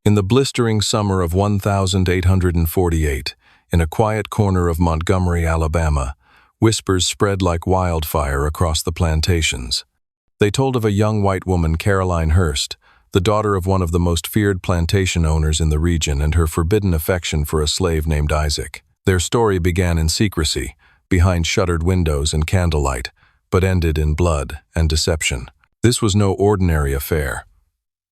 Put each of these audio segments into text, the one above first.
In the blistering summer of 1848, in a quiet corner of Montgomery, Alabama, whispers spread like wildfire across the plantations. They told of a young white woman, Caroline Hurst, the daughter of one of the most feared plantation owners in the region, and her forbidden affection for a slave named Isaac. Their story began in secrecy, behind shuttered windows and candlelight, but ended in blood and deception. This was no ordinary affair.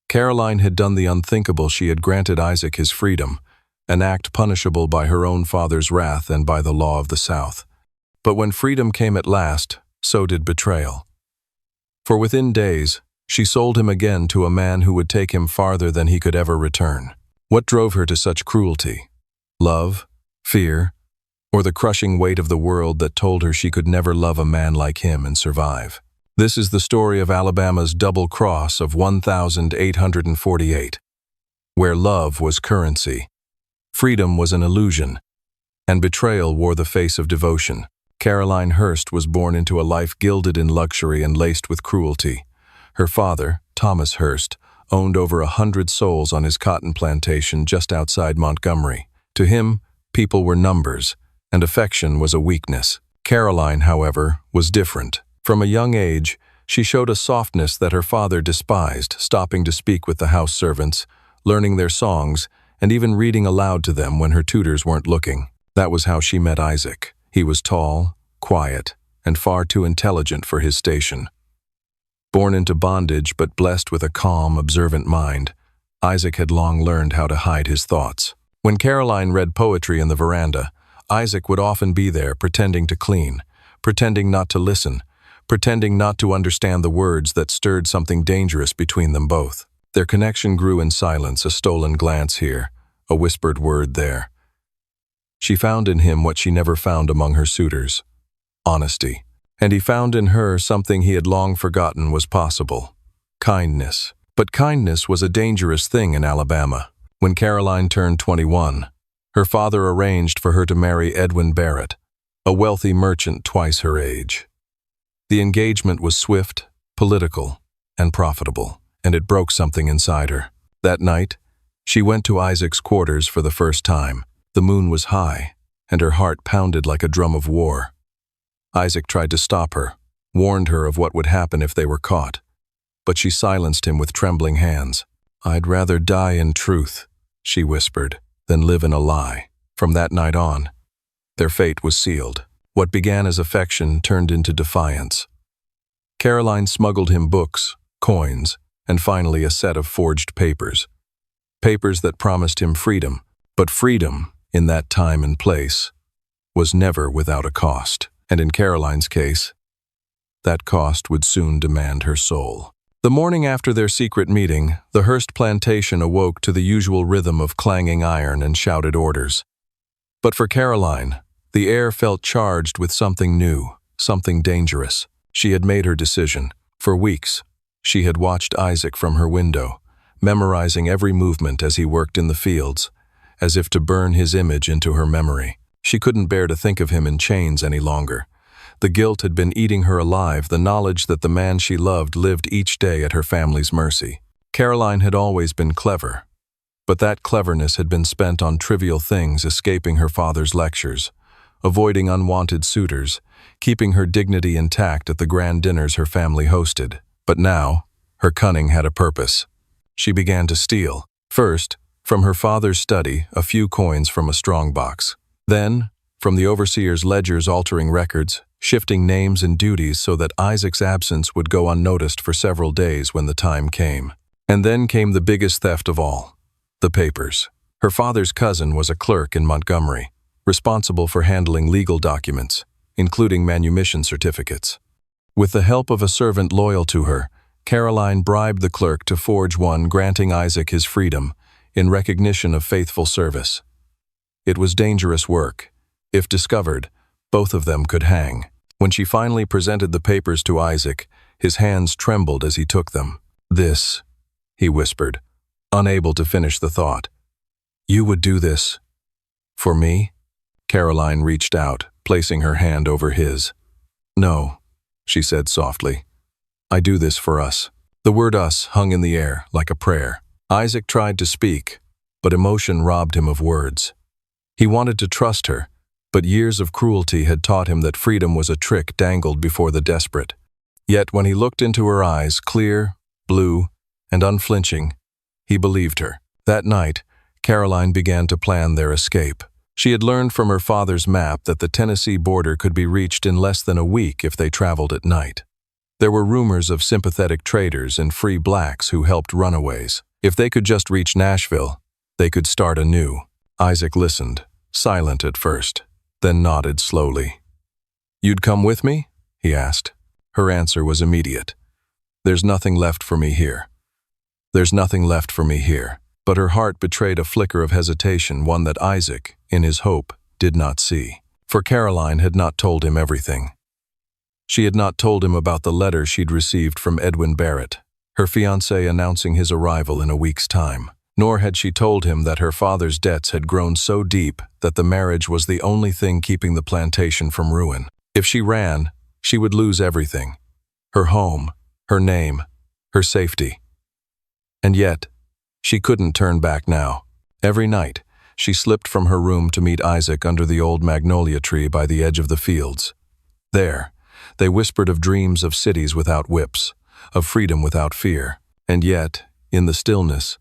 Caroline had done the unthinkable. She had granted Isaac his freedom, an act punishable by her own father's wrath and by the law of the South. But when freedom came at last, so did betrayal. For within days, she sold him again to a man who would take him farther than he could ever return. What drove her to such cruelty? Love? Fear? Or the crushing weight of the world that told her she could never love a man like him and survive? This is the story of Alabama's double cross of 1848, where love was currency, freedom was an illusion, and betrayal wore the face of devotion. Caroline Hurst was born into a life gilded in luxury and laced with cruelty. Her father, Thomas Hurst, owned over 100 souls on his cotton plantation just outside Montgomery. To him, people were numbers, and affection was a weakness. Caroline, however, was different. From a young age, she showed a softness that her father despised, stopping to speak with the house servants, learning their songs, and even reading aloud to them when her tutors weren't looking. That was how she met Isaac. He was tall, quiet, and far too intelligent for his station. Born into bondage but blessed with a calm, observant mind, Isaac had long learned how to hide his thoughts. When Caroline read poetry in the veranda, Isaac would often be there, pretending to clean, pretending not to listen, pretending not to understand the words that stirred something dangerous between them both. Their connection grew in silence, a stolen glance here, a whispered word there. She found in him what she never found among her suitors: honesty. And he found in her something he had long forgotten was possible: kindness. But kindness was a dangerous thing in Alabama. When Caroline turned 21, her father arranged for her to marry Edwin Barrett, a wealthy merchant twice her age. The engagement was swift, political, and profitable, and it broke something inside her. That night, she went to Isaac's quarters for the first time. The moon was high, and her heart pounded like a drum of war. Isaac tried to stop her, warned her of what would happen if they were caught, but she silenced him with trembling hands. "I'd rather die in truth," she whispered, "than live in a lie." From that night on, their fate was sealed. What began as affection turned into defiance. Caroline smuggled him books, coins, and finally a set of forged papers. Papers that promised him freedom, but freedom, in that time and place, was never without a cost. And in Caroline's case, that cost would soon demand her soul. The morning after their secret meeting, the Hurst plantation awoke to the usual rhythm of clanging iron and shouted orders. But for Caroline, the air felt charged with something new, something dangerous. She had made her decision. For weeks, she had watched Isaac from her window, memorizing every movement as he worked in the fields, as if to burn his image into her memory. She couldn't bear to think of him in chains any longer. The guilt had been eating her alive, the knowledge that the man she loved lived each day at her family's mercy. Caroline had always been clever, but that cleverness had been spent on trivial things, escaping her father's lectures, avoiding unwanted suitors, keeping her dignity intact at the grand dinners her family hosted. But now, her cunning had a purpose. She began to steal. First, from her father's study, a few coins from a strongbox. Then, from the overseer's ledgers, altering records, shifting names and duties so that Isaac's absence would go unnoticed for several days when the time came. And then came the biggest theft of all: the papers. Her father's cousin was a clerk in Montgomery, responsible for handling legal documents, including manumission certificates. With the help of a servant loyal to her, Caroline bribed the clerk to forge one granting Isaac his freedom in recognition of faithful service. It was dangerous work. If discovered, both of them could hang. When she finally presented the papers to Isaac, his hands trembled as he took them. "This," he whispered, unable to finish the thought. "You would do this for me?" Caroline reached out, placing her hand over his. "No," she said softly. "I do this for us." The word "us" hung in the air like a prayer. Isaac tried to speak, but emotion robbed him of words. He wanted to trust her, but years of cruelty had taught him that freedom was a trick dangled before the desperate. Yet when he looked into her eyes, clear, blue, and unflinching, he believed her. That night, Caroline began to plan their escape. She had learned from her father's map that the Tennessee border could be reached in less than a week if they traveled at night. There were rumors of sympathetic traders and free blacks who helped runaways. If they could just reach Nashville, they could start anew. Isaac listened, silent at first, then nodded slowly. "You'd come with me?" he asked. Her answer was immediate. "There's nothing left for me here. There's nothing left for me here." But her heart betrayed a flicker of hesitation, one that Isaac, in his hope, did not see. For Caroline had not told him everything. She had not told him about the letter she'd received from Edwin Barrett, her fiancé, announcing his arrival in a week's time. Nor had she told him that her father's debts had grown so deep that the marriage was the only thing keeping the plantation from ruin. If she ran, she would lose everything: her home, her name, her safety. And yet, she couldn't turn back now. Every night, she slipped from her room to meet Isaac under the old magnolia tree by the edge of the fields. There, they whispered of dreams of cities without whips, of freedom without fear. And yet, in the stillness,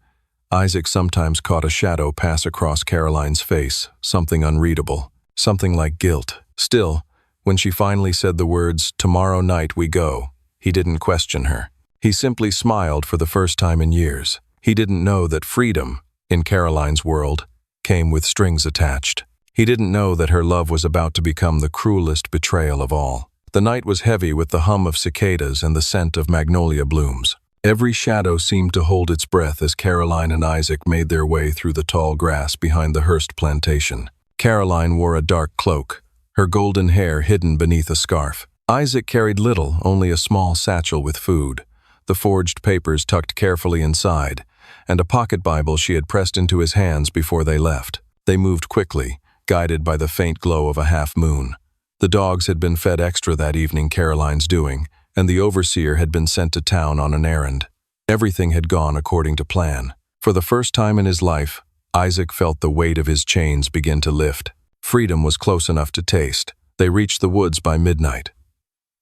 Isaac sometimes caught a shadow pass across Caroline's face, something unreadable, something like guilt. Still, when she finally said the words, "Tomorrow night we go," he didn't question her. He simply smiled for the first time in years. He didn't know that freedom, in Caroline's world, came with strings attached. He didn't know that her love was about to become the cruelest betrayal of all. The night was heavy with the hum of cicadas and the scent of magnolia blooms. Every shadow seemed to hold its breath as Caroline and Isaac made their way through the tall grass behind the Hearst plantation. Caroline wore a dark cloak, her golden hair hidden beneath a scarf. Isaac carried little, only a small satchel with food, the forged papers tucked carefully inside, and a pocket Bible she had pressed into his hands before they left. They moved quickly, guided by the faint glow of a half-moon. The dogs had been fed extra that evening, Caroline's doing, and the overseer had been sent to town on an errand. Everything had gone according to plan. For the first time in his life, Isaac felt the weight of his chains begin to lift. Freedom was close enough to taste. They reached the woods by midnight.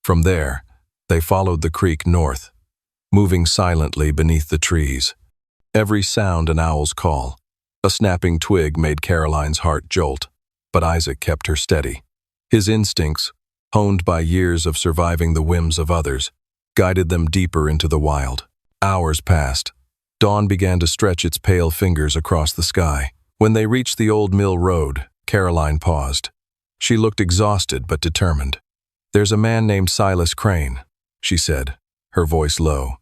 From there, they followed the creek north, moving silently beneath the trees. Every sound an owl's call. A snapping twig made Caroline's heart jolt, but Isaac kept her steady. His instincts, honed by years of surviving the whims of others, guided them deeper into the wild. Hours passed. Dawn began to stretch its pale fingers across the sky. When they reached the old mill road, Caroline paused. She looked exhausted but determined. "There's a man named Silas Crane," she said, her voice low.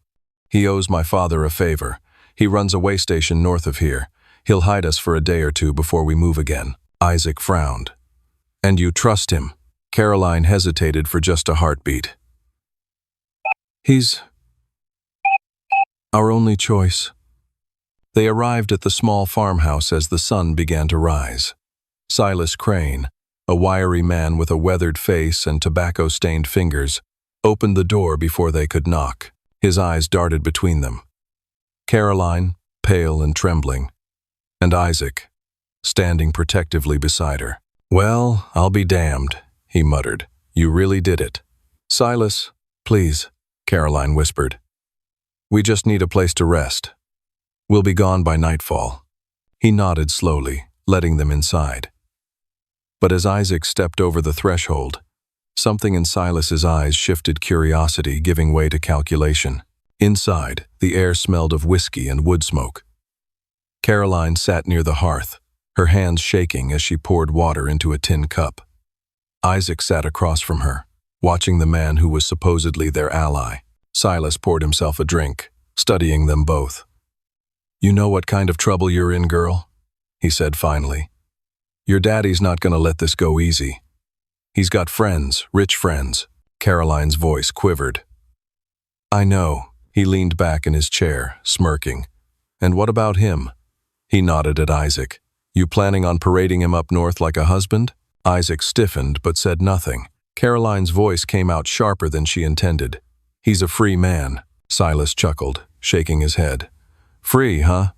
"He owes my father a favor. He runs a way station north of here. He'll hide us for a day or two before we move again." Isaac frowned. "And you trust him?" Caroline hesitated for just a heartbeat. "He's our only choice." They arrived at the small farmhouse as the sun began to rise. Silas Crane, a wiry man with a weathered face and tobacco-stained fingers, opened the door before they could knock. His eyes darted between them. Caroline, pale and trembling, and Isaac, standing protectively beside her. "Well, I'll be damned," he muttered. "You really did it." "Silas, please," Caroline whispered. "We just need a place to rest. We'll be gone by nightfall." He nodded slowly, letting them inside. But as Isaac stepped over the threshold, something in Silas's eyes shifted curiosity, giving way to calculation. Inside, the air smelled of whiskey and wood smoke. Caroline sat near the hearth, her hands shaking as she poured water into a tin cup. Isaac sat across from her, watching the man who was supposedly their ally. Silas poured himself a drink, studying them both. "You know what kind of trouble you're in, girl?" he said finally. "Your daddy's not gonna let this go easy. He's got friends, rich friends." Caroline's voice quivered. "I know." He leaned back in his chair, smirking. "And what about him?" He nodded at Isaac. "You planning on parading him up north like a husband?" Isaac stiffened but said nothing. Caroline's voice came out sharper than she intended. "He's a free man," Silas chuckled, shaking his head. "Free, huh?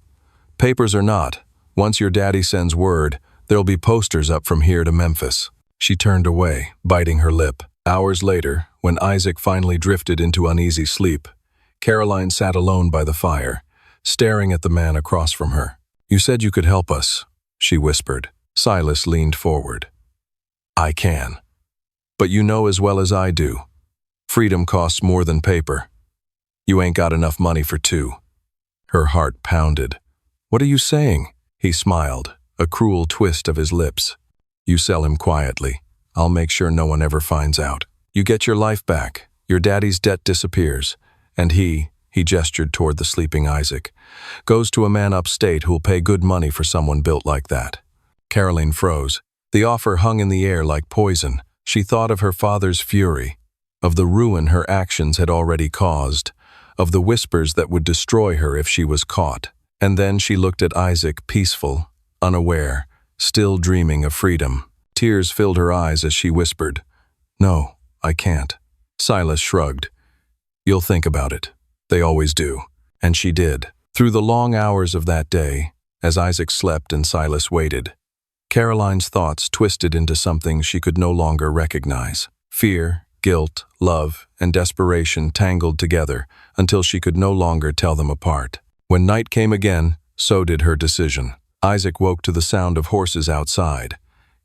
Papers or not, Once your daddy sends word, there'll be posters up from here to Memphis." She turned away, biting her lip. Hours later, when Isaac finally drifted into uneasy sleep, Caroline sat alone by the fire, staring at the man across from her. "You said you could help us," she whispered. Silas leaned forward. "I can. But you know as well as I do, freedom costs more than paper. You ain't got enough money for two." Her heart pounded. "What are you saying?" He smiled, a cruel twist of his lips. "You sell him quietly. I'll make sure no one ever finds out. You get your life back, your daddy's debt disappears, and he gestured toward the sleeping Isaac, goes to a man upstate who'll pay good money for someone built like that." Caroline froze. The offer hung in the air like poison. She thought of her father's fury, of the ruin her actions had already caused, of the whispers that would destroy her if she was caught. And then she looked at Isaac, peaceful, unaware, still dreaming of freedom. Tears filled her eyes as she whispered, "No, I can't." Silas shrugged. "You'll think about it. They always do." And she did. Through the long hours of that day, as Isaac slept and Silas waited, Caroline's thoughts twisted into something she could no longer recognize. Fear, guilt, love, and desperation tangled together until she could no longer tell them apart. When night came again, so did her decision. Isaac woke to the sound of horses outside.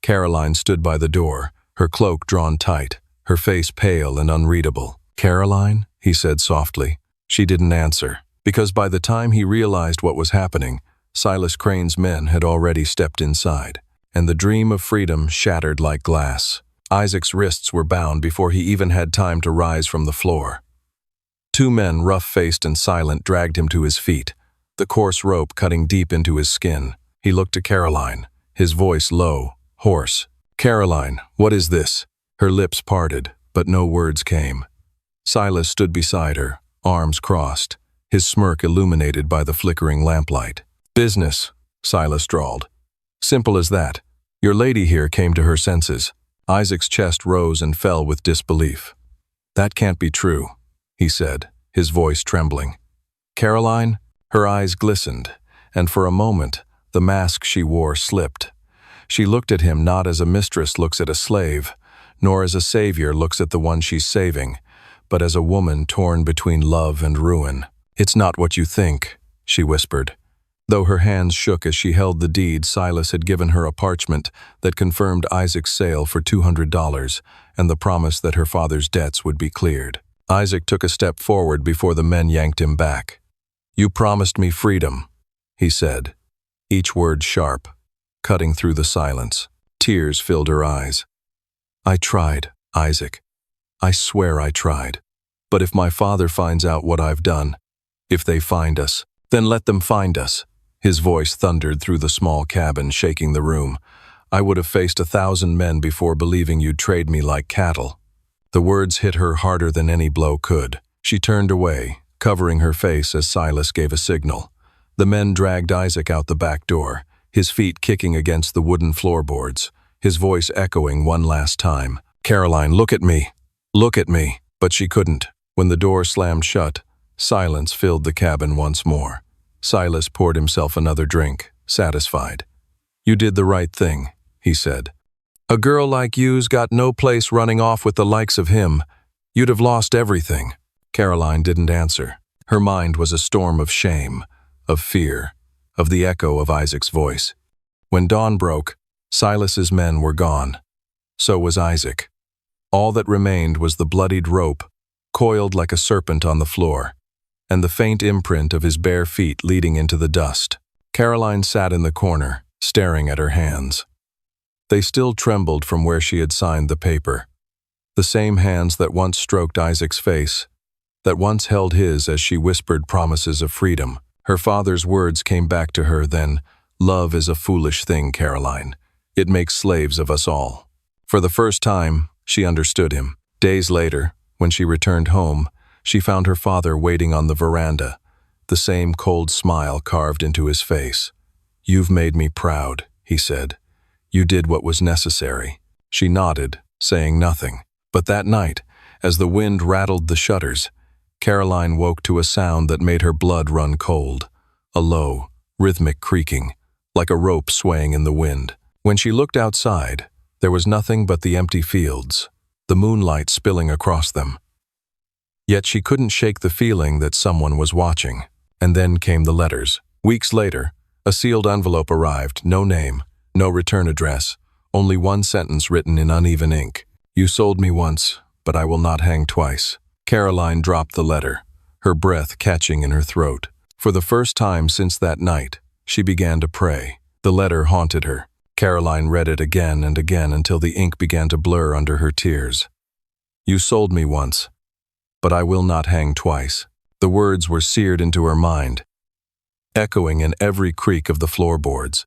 Caroline stood by the door, her cloak drawn tight, her face pale and unreadable. "Caroline?" he said softly. She didn't answer, because by the time he realized what was happening, Silas Crane's men had already stepped inside, and the dream of freedom shattered like glass. Isaac's wrists were bound before he even had time to rise from the floor. Two men, rough-faced and silent, dragged him to his feet, the coarse rope cutting deep into his skin. He looked to Caroline, his voice low, hoarse. "Caroline, what is this?" Her lips parted, but no words came. Silas stood beside her, arms crossed, his smirk illuminated by the flickering lamplight. "Business," Silas drawled. "Simple as that. Your lady here came to her senses." Isaac's chest rose and fell with disbelief. "That can't be true," he said, his voice trembling. "Caroline?" Her eyes glistened, and for a moment, the mask she wore slipped. She looked at him not as a mistress looks at a slave, nor as a savior looks at the one she's saving, but as a woman torn between love and ruin. "It's not what you think," she whispered. Though her hands shook as she held the deed, Silas had given her a parchment that confirmed Isaac's sale for $200 and the promise that her father's debts would be cleared. Isaac took a step forward before the men yanked him back. "You promised me freedom," he said, each word sharp, cutting through the silence. Tears filled her eyes. "I tried, Isaac. I swear I tried. But if my father finds out what I've done, if they find us, then let them find us." His voice thundered through the small cabin, shaking the room. "I would have faced 1,000 men before believing you'd trade me like cattle." The words hit her harder than any blow could. She turned away, covering her face as Silas gave a signal. The men dragged Isaac out the back door, his feet kicking against the wooden floorboards, his voice echoing one last time. "Caroline, look at me! Look at me!" But she couldn't. When the door slammed shut, silence filled the cabin once more. Silas poured himself another drink, satisfied. "You did the right thing," he said. "A girl like you's got no place running off with the likes of him. You'd have lost everything." Caroline didn't answer. Her mind was a storm of shame, of fear, of the echo of Isaac's voice. When dawn broke, Silas's men were gone. So was Isaac. All that remained was the bloodied rope, coiled like a serpent on the floor, and the faint imprint of his bare feet leading into the dust. Caroline sat in the corner, staring at her hands. They still trembled from where she had signed the paper. The same hands that once stroked Isaac's face, that once held his as she whispered promises of freedom. Her father's words came back to her then, "Love is a foolish thing, Caroline. It makes slaves of us all." For the first time, she understood him. Days later, when she returned home, she found her father waiting on the veranda, the same cold smile carved into his face. "You've made me proud," he said. "You did what was necessary." She nodded, saying nothing. But that night, as the wind rattled the shutters, Caroline woke to a sound that made her blood run cold, a low, rhythmic creaking, like a rope swaying in the wind. When she looked outside, there was nothing but the empty fields, the moonlight spilling across them. Yet she couldn't shake the feeling that someone was watching. And then came the letters. Weeks later, a sealed envelope arrived, no name, no return address, only one sentence written in uneven ink. "You sold me once, but I will not hang twice." Caroline dropped the letter, her breath catching in her throat. For the first time since that night, she began to pray. The letter haunted her. Caroline read it again and again until the ink began to blur under her tears. "You sold me once, but I will not hang twice." The words were seared into her mind, echoing in every creak of the floorboards,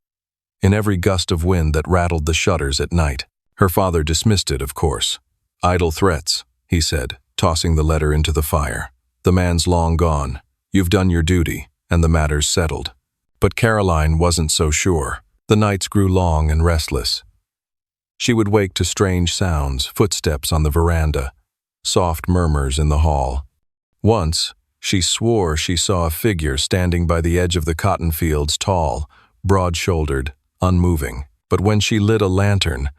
in every gust of wind that rattled the shutters at night. Her father dismissed it, of course. "Idle threats," he said, tossing the letter into the fire. "The man's long gone. You've done your duty, and the matter's settled." But Caroline wasn't so sure. The nights grew long and restless. She would wake to strange sounds, footsteps on the veranda, soft murmurs in the hall. Once, she swore she saw a figure standing by the edge of the cotton fields, tall, broad-shouldered, unmoving. But when she lit a lantern,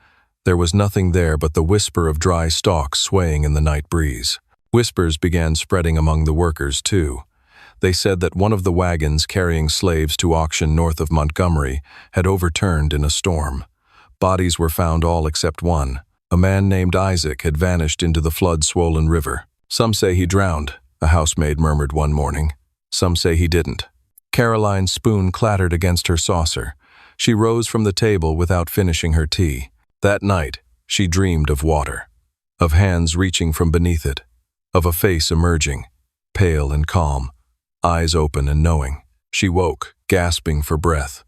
there was nothing there but the whisper of dry stalks swaying in the night breeze. Whispers began spreading among the workers, too. They said that one of the wagons carrying slaves to auction north of Montgomery had overturned in a storm. Bodies were found, all except one. A man named Isaac had vanished into the flood-swollen river. "Some say he drowned," a housemaid murmured one morning. "Some say he didn't." Caroline's spoon clattered against her saucer. She rose from the table without finishing her tea. That night, she dreamed of water, of hands reaching from beneath it, of a face emerging, pale and calm, eyes open and knowing. She woke, gasping for breath,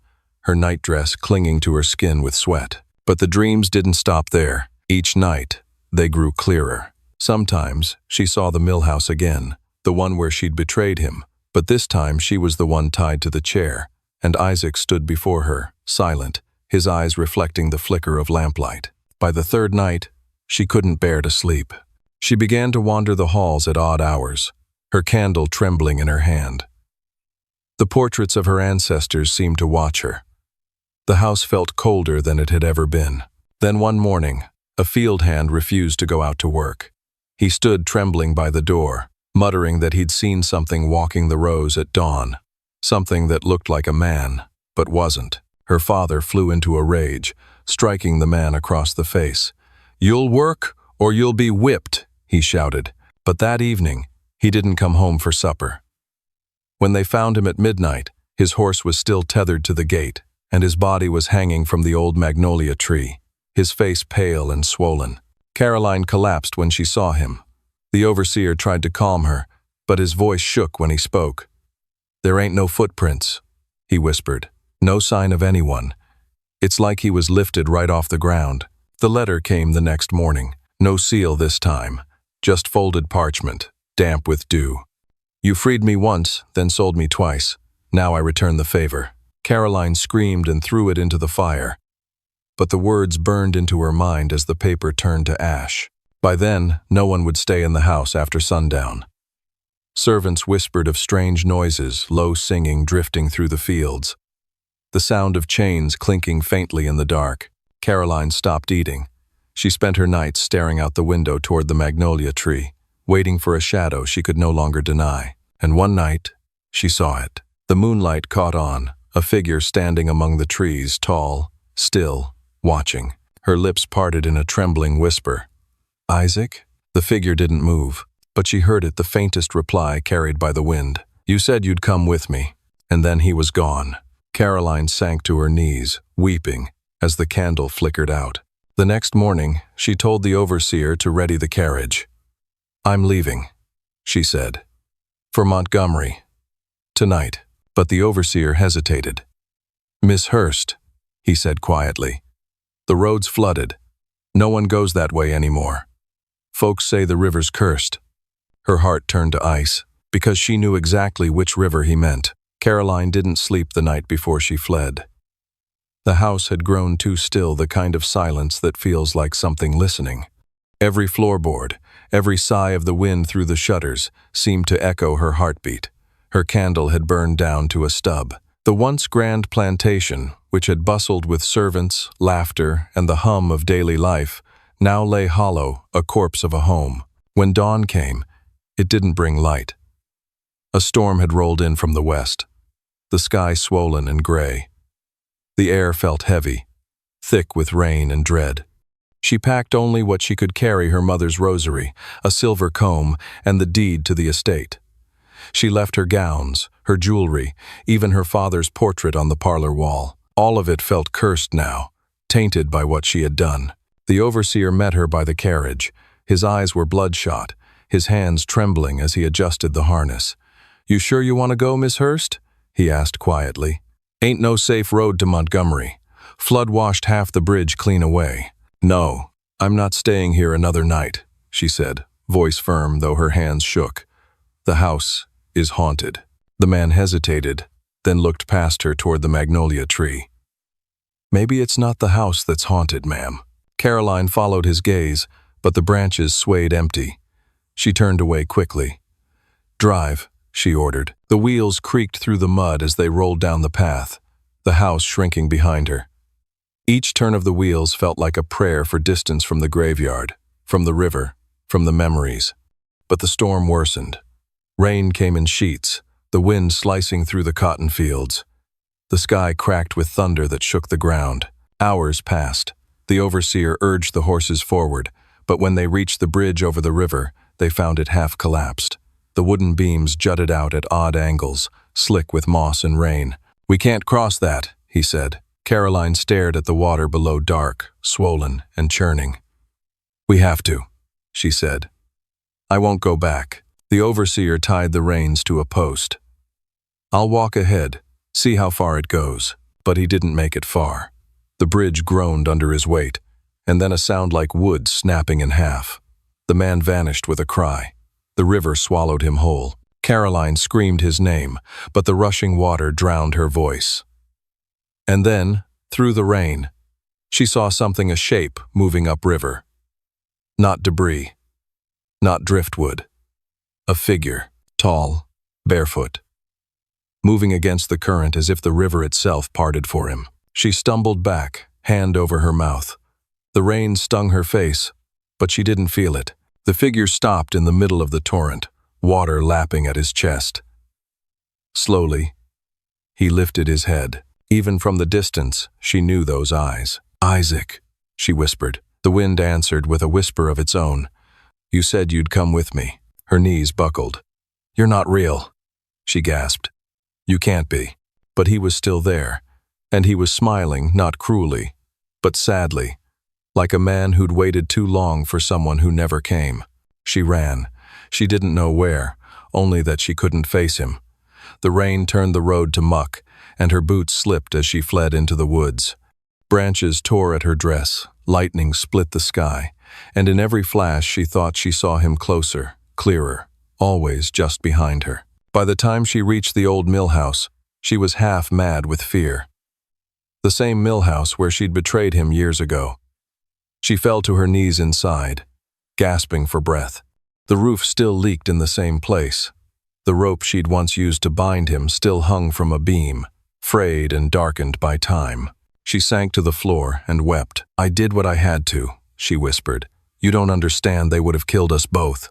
her nightdress clinging to her skin with sweat. But the dreams didn't stop there. Each night, they grew clearer. Sometimes, she saw the mill house again, the one where she'd betrayed him. But this time, she was the one tied to the chair, and Isaac stood before her, silent, his eyes reflecting the flicker of lamplight. By the third night, she couldn't bear to sleep. She began to wander the halls at odd hours, her candle trembling in her hand. The portraits of her ancestors seemed to watch her. The house felt colder than it had ever been. Then one morning, a field hand refused to go out to work. He stood trembling by the door, muttering that he'd seen something walking the rows at dawn, something that looked like a man, but wasn't. Her father flew into a rage, striking the man across the face. "You'll work, or you'll be whipped," he shouted. But that evening, he didn't come home for supper. When they found him at midnight, his horse was still tethered to the gate, and his body was hanging from the old magnolia tree, his face pale and swollen. Caroline collapsed when she saw him. The overseer tried to calm her, but his voice shook when he spoke. "There ain't no footprints," he whispered. "No sign of anyone. It's like he was lifted right off the ground." The letter came the next morning. No seal this time, just folded parchment, damp with dew. "You freed me once, then sold me twice. Now I return the favor." Caroline screamed and threw it into the fire, but the words burned into her mind as the paper turned to ash. By then, no one would stay in the house after sundown. Servants whispered of strange noises, low singing drifting through the fields. The sound of chains clinking faintly in the dark. Caroline stopped eating. She spent her nights staring out the window toward the magnolia tree, waiting for a shadow she could no longer deny. And one night, she saw it. The moonlight caught on, a figure standing among the trees, tall, still, watching. Her lips parted in a trembling whisper. "Isaac?" The figure didn't move, but she heard it, the faintest reply carried by the wind. "You said you'd come with me." And then he was gone. Caroline sank to her knees, weeping, as the candle flickered out. The next morning, she told the overseer to ready the carriage. "I'm leaving," she said. "For Montgomery. Tonight." But the overseer hesitated. "Miss Hurst," he said quietly. "The road's flooded. No one goes that way anymore. Folks say the river's cursed." Her heart turned to ice, because she knew exactly which river he meant. Caroline didn't sleep the night before she fled. The house had grown too still, the kind of silence that feels like something listening. Every floorboard, every sigh of the wind through the shutters seemed to echo her heartbeat. Her candle had burned down to a stub. The once grand plantation, which had bustled with servants, laughter, and the hum of daily life, now lay hollow, a corpse of a home. When dawn came, it didn't bring light. A storm had rolled in from the west, the sky swollen and gray. The air felt heavy, thick with rain and dread. She packed only what she could carry: her mother's rosary, a silver comb, and the deed to the estate. She left her gowns, her jewelry, even her father's portrait on the parlor wall. All of it felt cursed now, tainted by what she had done. The overseer met her by the carriage. His eyes were bloodshot, his hands trembling as he adjusted the harness. "You sure you want to go, Miss Hurst?" he asked quietly. "Ain't no safe road to Montgomery. Flood washed half the bridge clean away." "No, I'm not staying here another night," she said, voice firm though her hands shook. "The house is haunted." The man hesitated, then looked past her toward the magnolia tree. "Maybe it's not the house that's haunted, ma'am." Caroline followed his gaze, but the branches swayed empty. She turned away quickly. "Drive," she ordered. The wheels creaked through the mud as they rolled down the path, the house shrinking behind her. Each turn of the wheels felt like a prayer for distance from the graveyard, from the river, from the memories. But the storm worsened. Rain came in sheets, the wind slicing through the cotton fields. The sky cracked with thunder that shook the ground. Hours passed. The overseer urged the horses forward, but when they reached the bridge over the river, they found it half collapsed. The wooden beams jutted out at odd angles, slick with moss and rain. "We can't cross that," he said. Caroline stared at the water below, dark, swollen, and churning. "We have to," she said. "I won't go back." The overseer tied the reins to a post. "I'll walk ahead, see how far it goes." But he didn't make it far. The bridge groaned under his weight, and then a sound like wood snapping in half. The man vanished with a cry. The river swallowed him whole. Caroline screamed his name, but the rushing water drowned her voice. And then, through the rain, she saw something, a shape moving upriver. Not debris, not driftwood. A figure, tall, barefoot, moving against the current as if the river itself parted for him. She stumbled back, hand over her mouth. The rain stung her face, but she didn't feel it. The figure stopped in the middle of the torrent, water lapping at his chest. Slowly, he lifted his head. Even from the distance, she knew those eyes. "Isaac," she whispered. The wind answered with a whisper of its own. "You said you'd come with me." Her knees buckled. "You're not real," she gasped. "You can't be." But he was still there, and he was smiling, not cruelly, but sadly, like a man who'd waited too long for someone who never came. She ran. She didn't know where, only that she couldn't face him. The rain turned the road to muck, and her boots slipped as she fled into the woods. Branches tore at her dress, lightning split the sky, and in every flash she thought she saw him closer, clearer, always just behind her. By the time she reached the old mill house, she was half mad with fear. The same mill house where she'd betrayed him years ago. She fell to her knees inside, gasping for breath. The roof still leaked in the same place. The rope she'd once used to bind him still hung from a beam, frayed and darkened by time. She sank to the floor and wept. "I did what I had to," she whispered. "You don't understand, they would have killed us both."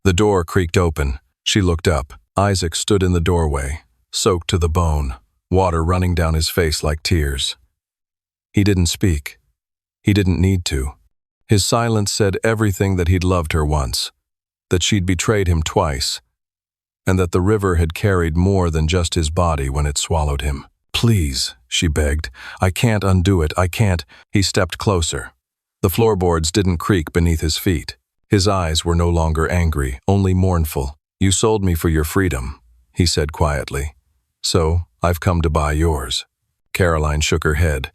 The door creaked open. She looked up. Isaac stood in the doorway, soaked to the bone, water running down his face like tears. He didn't speak. He didn't need to. His silence said everything: that he'd loved her once, that she'd betrayed him twice, and that the river had carried more than just his body when it swallowed him. "Please," she begged. "I can't undo it. I can't." He stepped closer. The floorboards didn't creak beneath his feet. His eyes were no longer angry, only mournful. "You sold me for your freedom," he said quietly. "So I've come to buy yours." Caroline shook her head.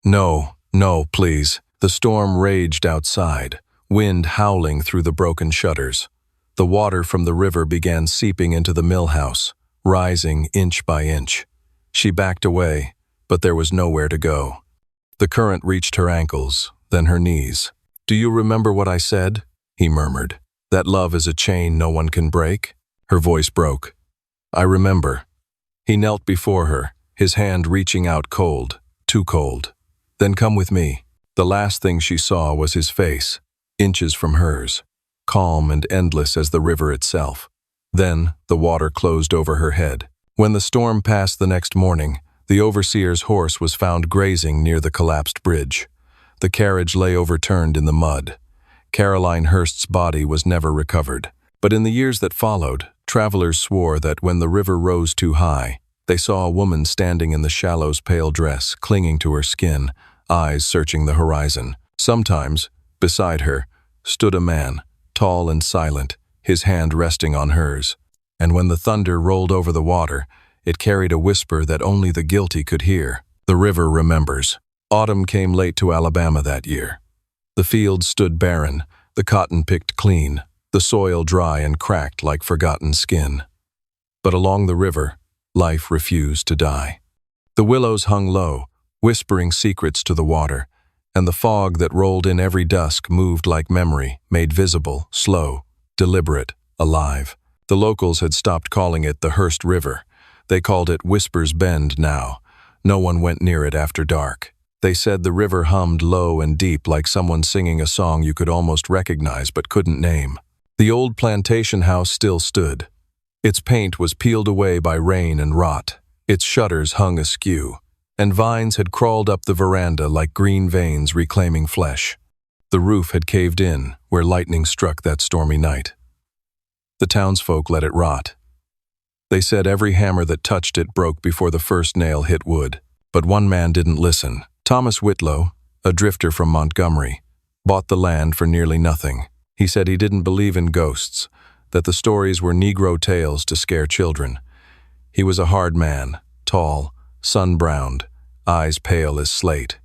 "No, no, please." The storm raged outside, wind howling through the broken shutters. The water from the river began seeping into the mill house, rising inch by inch. She backed away, but there was nowhere to go. The current reached her ankles, then her knees. "Do you remember what I said?" he murmured. "That love is a chain no one can break?" Her voice broke. "I remember. He knelt before her, his hand reaching out cold, too cold. "Then come with me." The last thing she saw was his face, inches from hers, calm and endless as the river itself. Then the water closed over her head. When the storm passed the next morning, the overseer's horse was found grazing near the collapsed bridge. The carriage lay overturned in the mud. Caroline Hurst's body was never recovered. But in the years that followed, travelers swore that when the river rose too high, they saw a woman standing in the shallow's pale dress, clinging to her skin, eyes searching the horizon. Sometimes, beside her, stood a man, tall and silent, his hand resting on hers. And when the thunder rolled over the water, it carried a whisper that only the guilty could hear. The river remembers. Autumn came late to Alabama that year. The fields stood barren, the cotton picked clean, the soil dry and cracked like forgotten skin. But along the river, life refused to die. The willows hung low, whispering secrets to the water, and the fog that rolled in every dusk moved like memory, made visible, slow, deliberate, alive. The locals had stopped calling it the Hearst River. They called it Whispers Bend now. No one went near it after dark. They said the river hummed low and deep like someone singing a song you could almost recognize but couldn't name. The old plantation house still stood. Its paint was peeled away by rain and rot. Its shutters hung askew, and vines had crawled up the veranda like green veins reclaiming flesh. The roof had caved in where lightning struck that stormy night. The townsfolk let it rot. They said every hammer that touched it broke before the first nail hit wood. But one man didn't listen. Thomas Whitlow, a drifter from Montgomery, bought the land for nearly nothing. He said he didn't believe in ghosts, that the stories were Negro tales to scare children. He was a hard man, tall, sun-browned, eyes pale as slate.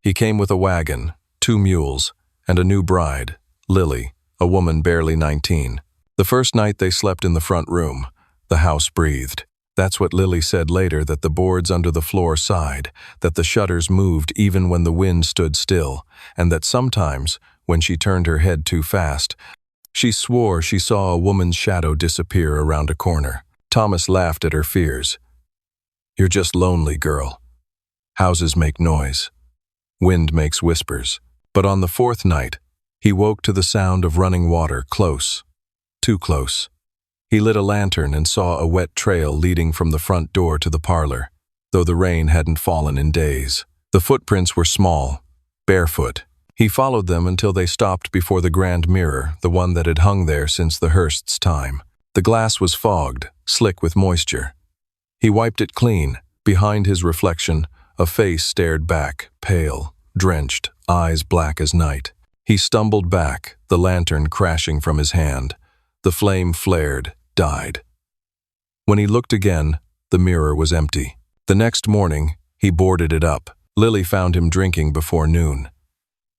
He came with a wagon, 2 mules, and a new bride, Lily, a woman barely 19. The first night they slept in the front room. The house breathed. That's what Lily said later, that the boards under the floor sighed, that the shutters moved even when the wind stood still, and that sometimes, when she turned her head too fast, she swore she saw a woman's shadow disappear around a corner. Thomas laughed at her fears. "You're just lonely, girl. Houses make noise. Wind makes whispers." But on the 4th night, he woke to the sound of running water, close, too close. He lit a lantern and saw a wet trail leading from the front door to the parlor, though the rain hadn't fallen in days. The footprints were small, barefoot. He followed them until they stopped before the grand mirror, the one that had hung there since the Hearsts' time. The glass was fogged, slick with moisture. He wiped it clean. Behind his reflection, a face stared back, pale, drenched, eyes black as night. He stumbled back, the lantern crashing from his hand. The flame flared, died. When he looked again, the mirror was empty. The next morning, he boarded it up. Lily found him drinking before noon.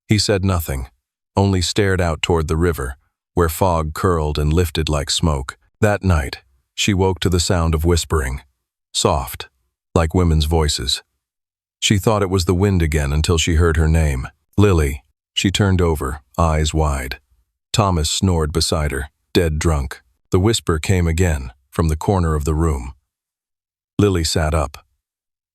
He said nothing, only stared out toward the river, where fog curled and lifted like smoke. That night, she woke to the sound of whispering, soft, like women's voices. She thought it was the wind again until she heard her name. Lily. She turned over, eyes wide. Thomas snored beside her, dead drunk. The whisper came again, from the corner of the room. Lily sat up.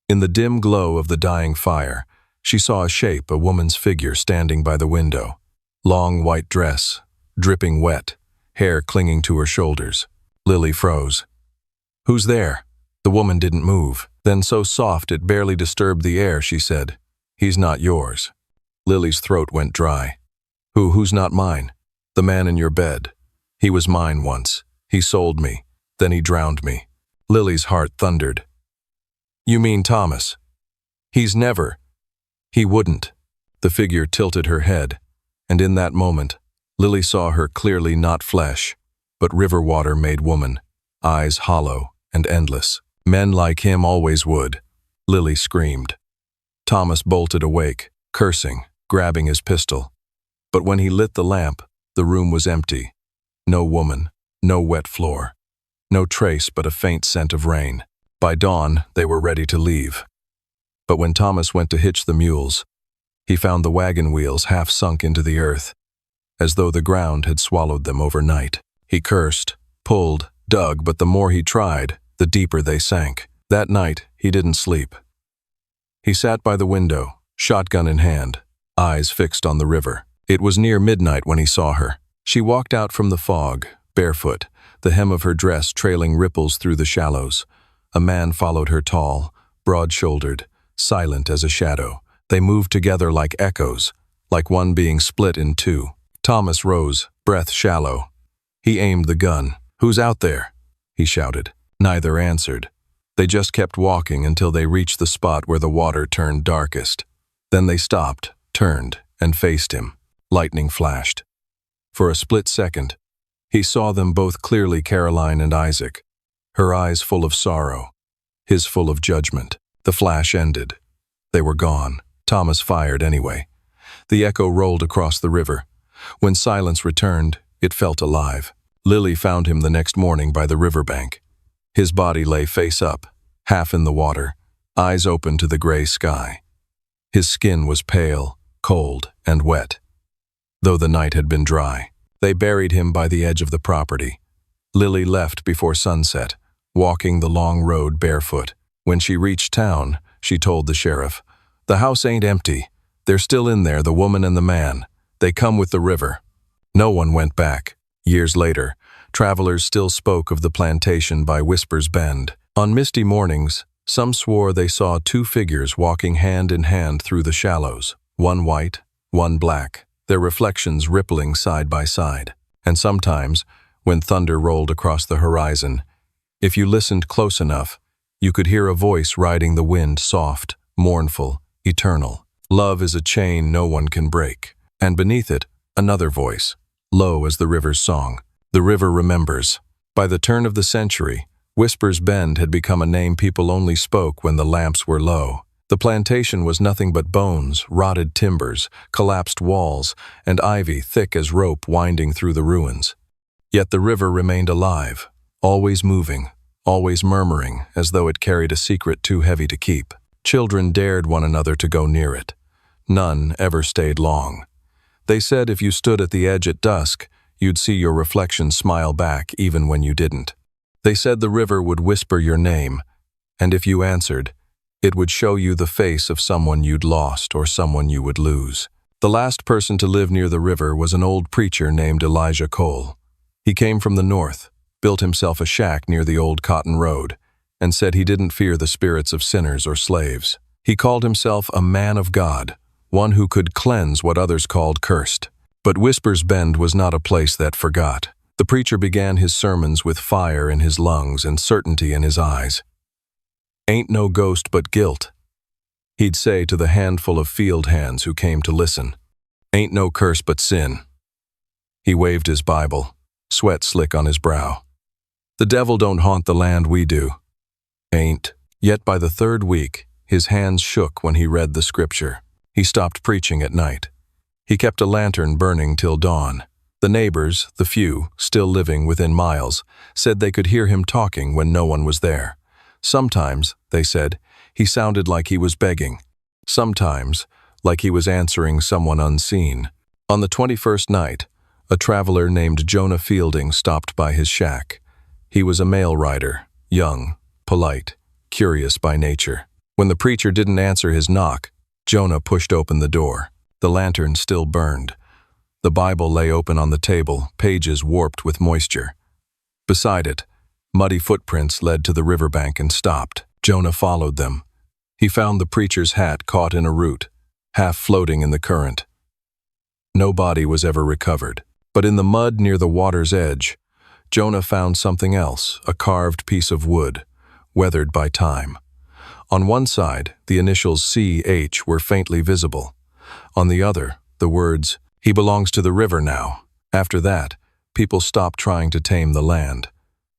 In the dim glow of the dying fire, she saw a shape, a woman's figure standing by the window. Long white dress, dripping wet, hair clinging to her shoulders. Lily froze. "Who's there?" The woman didn't move. Then so soft it barely disturbed the air, she said, "He's not yours." Lily's throat went dry. Who's not mine?" "The man in your bed. He was mine once. He sold me. Then he drowned me." Lily's heart thundered. "You mean Thomas?" "He's never." "He wouldn't." The figure tilted her head, and in that moment, Lily saw her clearly not flesh, but river water made woman, eyes hollow and endless. "Men like him always would," Lily screamed. Thomas bolted awake, cursing, grabbing his pistol. But when he lit the lamp, the room was empty. No woman, no wet floor, no trace but a faint scent of rain. By dawn, they were ready to leave. But when Thomas went to hitch the mules, he found the wagon wheels half sunk into the earth, as though the ground had swallowed them overnight. He cursed, pulled, dug, but the more he tried, the deeper they sank. That night, he didn't sleep. He sat by the window, shotgun in hand, eyes fixed on the river. It was near midnight when he saw her. She walked out from the fog, barefoot, the hem of her dress trailing ripples through the shallows. A man followed her, tall, broad-shouldered, silent as a shadow. They moved together like echoes, like one being split in two. Thomas rose, breath shallow. He aimed the gun. "Who's out there?" he shouted. Neither answered. They just kept walking until they reached the spot where the water turned darkest. Then they stopped, turned, and faced him. Lightning flashed. For a split second, he saw them both clearly, Caroline and Isaac, her eyes full of sorrow, his full of judgment. The flash ended. They were gone. Thomas fired anyway. The echo rolled across the river. When silence returned, it felt alive. Lily found him the next morning by the riverbank. His body lay face up, half in the water, eyes open to the gray sky. His skin was pale, cold, and wet, though the night had been dry. They buried him by the edge of the property. Lily left before sunset, walking the long road barefoot. When she reached town, she told the sheriff, "The house ain't empty. They're still in there, the woman and the man. They come with the river." No one went back. Years later, travelers still spoke of the plantation by Whispers Bend. On misty mornings, some swore they saw two figures walking hand in hand through the shallows, one white, one black, their reflections rippling side by side. And sometimes, when thunder rolled across the horizon, if you listened close enough, you could hear a voice riding the wind, soft, mournful, eternal. Love is a chain no one can break. And beneath it, another voice, low as the river's song. The river remembers. By the turn of the century, Whispers Bend had become a name people only spoke when the lamps were low. The plantation was nothing but bones, rotted timbers, collapsed walls, and ivy thick as rope winding through the ruins. Yet the river remained alive, always moving, always murmuring, as though it carried a secret too heavy to keep. Children dared one another to go near it. None ever stayed long. They said if you stood at the edge at dusk, you'd see your reflection smile back even when you didn't. They said the river would whisper your name, and if you answered, it would show you the face of someone you'd lost or someone you would lose. The last person to live near the river was an old preacher named Elijah Cole. He came from the north, built himself a shack near the old Cotton Road, and said he didn't fear the spirits of sinners or slaves. He called himself a man of God, one who could cleanse what others called cursed. But Whispers Bend was not a place that forgot. The preacher began his sermons with fire in his lungs and certainty in his eyes. "Ain't no ghost but guilt," he'd say to the handful of field hands who came to listen. "Ain't no curse but sin." He waved his Bible, sweat slick on his brow. "The devil don't haunt the land we do." Ain't. Yet by the third week, his hands shook when he read the scripture. He stopped preaching at night. He kept a lantern burning till dawn. The neighbors, the few, still living within miles, said they could hear him talking when no one was there. Sometimes, they said, he sounded like he was begging. Sometimes, like he was answering someone unseen. On the 21st night, a traveler named Jonah Fielding stopped by his shack. He was a mail rider, young, polite, curious by nature. When the preacher didn't answer his knock, Jonah pushed open the door. The lantern still burned. The Bible lay open on the table, pages warped with moisture. Beside it, muddy footprints led to the riverbank and stopped. Jonah followed them. He found the preacher's hat caught in a root, half floating in the current. No body was ever recovered. But in the mud near the water's edge, Jonah found something else, a carved piece of wood, weathered by time. On one side, the initials C.H. were faintly visible. On the other, the words, "He belongs to the river now." After that, people stopped trying to tame the land.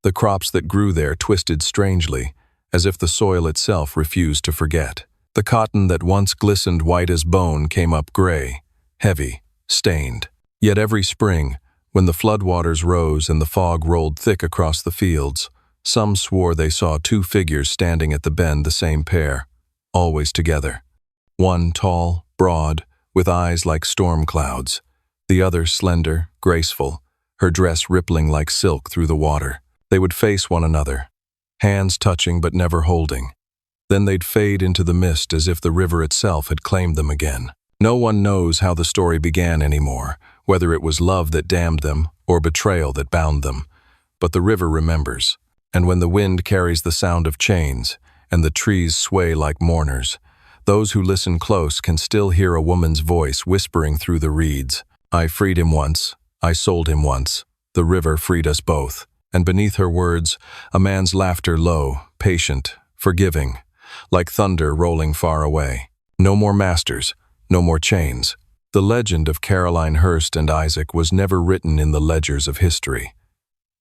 The crops that grew there twisted strangely, as if the soil itself refused to forget. The cotton that once glistened white as bone came up gray, heavy, stained. Yet every spring, when the floodwaters rose and the fog rolled thick across the fields, some swore they saw two figures standing at the bend, the same pair, always together. One tall, broad, with eyes like storm clouds. The other slender, graceful, her dress rippling like silk through the water. They would face one another, hands touching but never holding. Then they'd fade into the mist as if the river itself had claimed them again. No one knows how the story began anymore, whether it was love that damned them or betrayal that bound them. But the river remembers, and when the wind carries the sound of chains, and the trees sway like mourners, those who listen close can still hear a woman's voice whispering through the reeds. I freed him once, I sold him once. The river freed us both. And beneath her words, a man's laughter low, patient, forgiving, like thunder rolling far away. No more masters, no more chains. The legend of Caroline Hurst and Isaac was never written in the ledgers of history.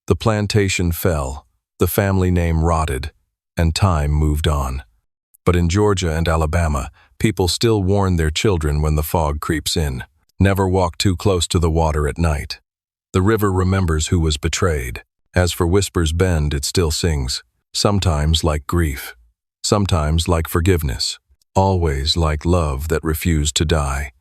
The plantation fell, the family name rotted, and time moved on. But in Georgia and Alabama, people still warn their children when the fog creeps in. Never walk too close to the water at night. The river remembers who was betrayed. As for Whispers Bend, it still sings, sometimes like grief, sometimes like forgiveness, always like love that refused to die.